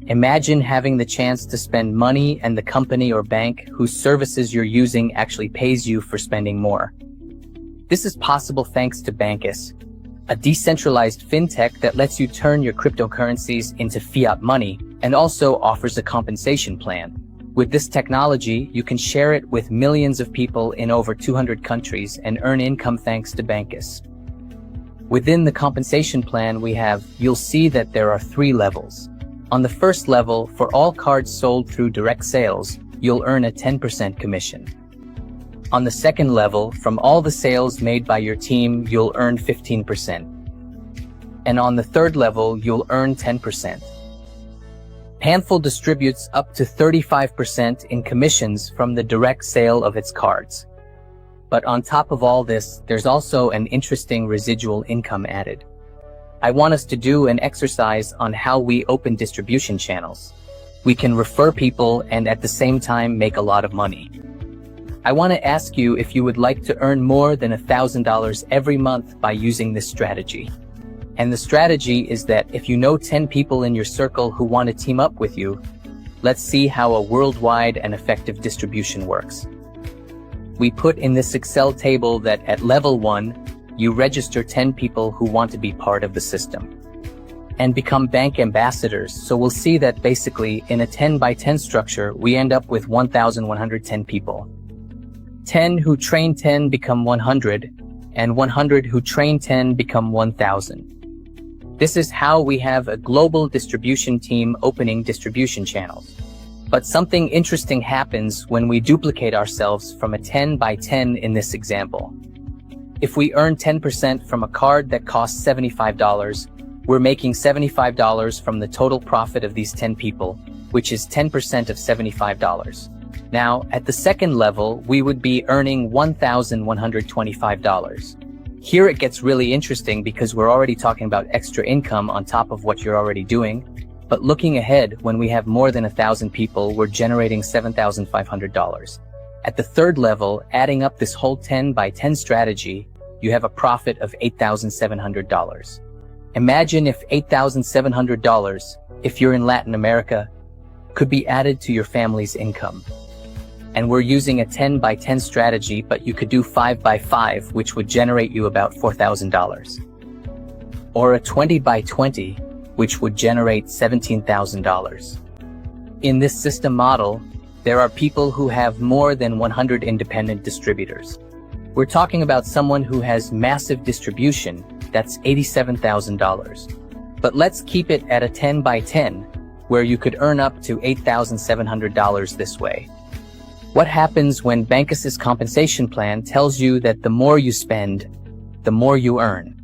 Imagine having the chance to spend money and the company or bank whose services you're using actually pays you for spending more. This is possible thanks to Bancus, a decentralized fintech that lets you turn your cryptocurrencies into fiat money and also offers a compensation plan. With this technology, you can share it with millions of people in over 200 countries and earn income thanks to Bancus. Within the compensation plan you'll see that there are 3 levels. On the first level, for all cards sold through direct sales, you'll earn a 10% commission. On the second level, from all the sales made by your team, you'll earn 15%. And on the third level, you'll earn 10%. Handful distributes up to 35% in commissions from the direct sale of its cards. But on top of all this, there's also an interesting residual income added. I want us to do an exercise on how we open distribution channels. We can refer people and at the same time make a lot of money. I want to ask you if you would like to earn more than $1,000 every month by using this strategy. And the strategy is that if you know 10 people in your circle who want to team up with you, let's see how a worldwide and effective distribution works. We put in this Excel table that at level 1, you register 10 people who want to be part of the system and become bank ambassadors. So we'll see that basically in a 10 by 10 structure, we end up with 1,110 people. 10 who train 10 become 100, and 100 who train 10 become 1,000. This is how we have a global distribution team opening distribution channels. But something interesting happens when we duplicate ourselves from a 10 by 10 in this example. If we earn 10% from a card that costs $75, we're making $75 from the total profit of these 10 people, which is 10% of $75. Now, at the second level, we would be earning $1,125. Here it gets really interesting because we're already talking about extra income on top of what you're already doing. But looking ahead, when we have more than 1,000 people, we're generating $7,500. At the third level, adding up this whole 10 by 10 strategy, you have a profit of $8,700. Imagine if $8,700, if you're in Latin America, could be added to your family's income. And we're using a 10 by 10 strategy, but you could do 5 by 5, which would generate you about $4,000. Or a 20 by 20, which would generate $17,000. In this system model, there are people who have more than 100 independent distributors. We're talking about someone who has massive distribution, that's $87,000. But let's keep it at a 10 by 10, where you could earn up to $8,700 this way. What happens when Bancus's compensation plan tells you that the more you spend, the more you earn?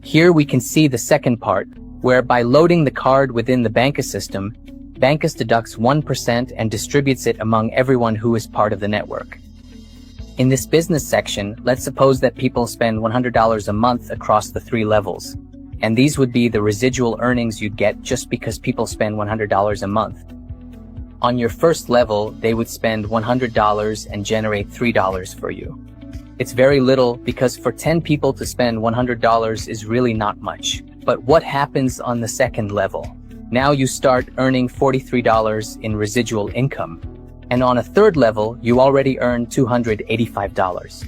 Here we can see the second part, where by loading the card within the Bancus system, Bancus deducts 1% and distributes it among everyone who is part of the network. In this business section, let's suppose that people spend $100 a month across the 3 levels, and these would be the residual earnings you'd get just because people spend $100 a month. On your first level, they would spend $100 and generate $3 for you. It's very little because for 10 people to spend $100 is really not much. But what happens on the second level? Now you start earning $43 in residual income. And on a third level, you already earn $285.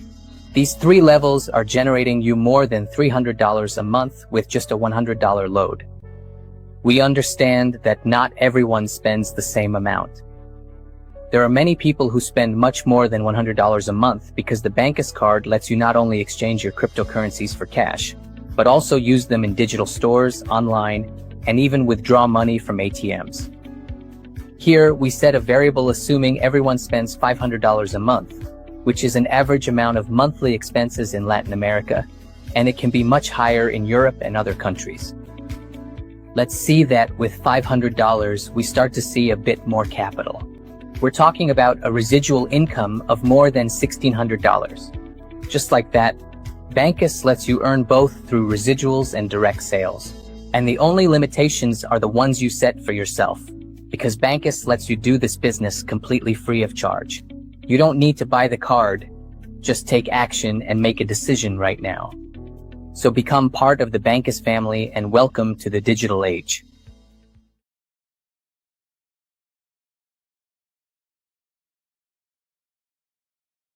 These 3 levels are generating you more than $300 a month with just a $100 load. We understand that not everyone spends the same amount. There are many people who spend much more than $100 a month because the Bancus card lets you not only exchange your cryptocurrencies for cash, but also use them in digital stores, online, and even withdraw money from ATMs. Here, we set a variable assuming everyone spends $500 a month, which is an average amount of monthly expenses in Latin America, and it can be much higher in Europe and other countries. Let's see that with $500, we start to see a bit more capital. We're talking about a residual income of more than $1,600. Just like that, Bancus lets you earn both through residuals and direct sales. And the only limitations are the ones you set for yourself, because Bancus lets you do this business completely free of charge. You don't need to buy the card, just take action and make a decision right now. So become part of the Bancus family and welcome to the digital age.